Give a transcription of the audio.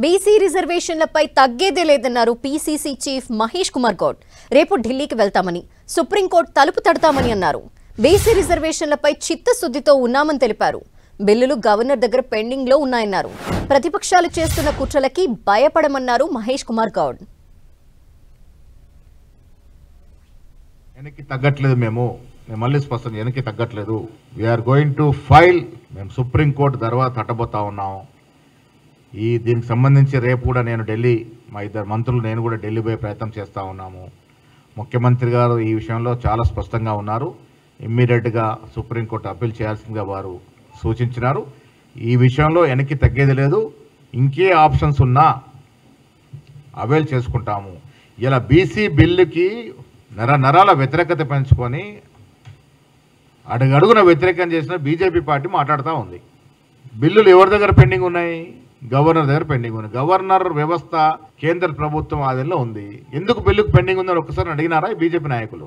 BC రిజర్వేషన్లపై తగ్గేదే లేదన్నారు PCC chief Mahesh Kumar Goud. రేపు ఢిల్లీకి వెళ్తామని, సుప్రీంకోర్టు తలుపు తడతామని అన్నారు. బీసీ రిజర్వేషన్లపై చిత్తశుద్ధితో ఉన్నామని తెలిపారు. బిల్లులు గవర్నర్ దగ్గర పెండింగ్ లో ఉన్నాయన్నారు. ప్రతిపక్షాలు చేస్తున్న కుట్రలకి భయపడమన్నారు మహేష్ కుమార్ గౌడ్. వెనక్కి తగ్గట్లేదు, మేము మళ్ళీ స్పష్టం వెనక్కి తగ్గట్లేదు. We are going to file. మేము సుప్రీంకోర్టు తర్వాత తట్టబోతా ఉన్నాం. దీనికి సంబంధించి రేపు కూడా నేను ఢిల్లీ, మా ఇద్దరు మంత్రులు నేను కూడా ఢిల్లీ పోయే ప్రయత్నం చేస్తూ ఉన్నాము. ముఖ్యమంత్రి గారు ఈ విషయంలో చాలా స్పష్టంగా ఉన్నారు. ఇమ్మీడియట్గా సుప్రీంకోర్టు అప్పీల్ చేయాల్సిందిగా వారు సూచించినారు. ఈ విషయంలో వెనక్కి తగ్గేది లేదు. ఇంకే ఆప్షన్స్ ఉన్నా అవైల్ చేసుకుంటాము. ఇలా బీసీ బిల్లుకి నరాల వ్యతిరేకత పెంచుకొని అడుగడుగున వ్యతిరేకం చేసిన బీజేపీ పార్టీ మాట్లాడుతూ ఉంది. బిల్లులు ఎవరి దగ్గర పెండింగ్ ఉన్నాయి? గవర్నర్ దగ్గర పెండింగ్ ఉంది. గవర్నర్ వ్యవస్థ కేంద్ర ప్రభుత్వం ఆధీనంలో ఉంది. ఎందుకు బిల్లుకు పెండింగ్ ఉందని ఒక్కసారి అడిగినారా బీజేపీ నాయకులు?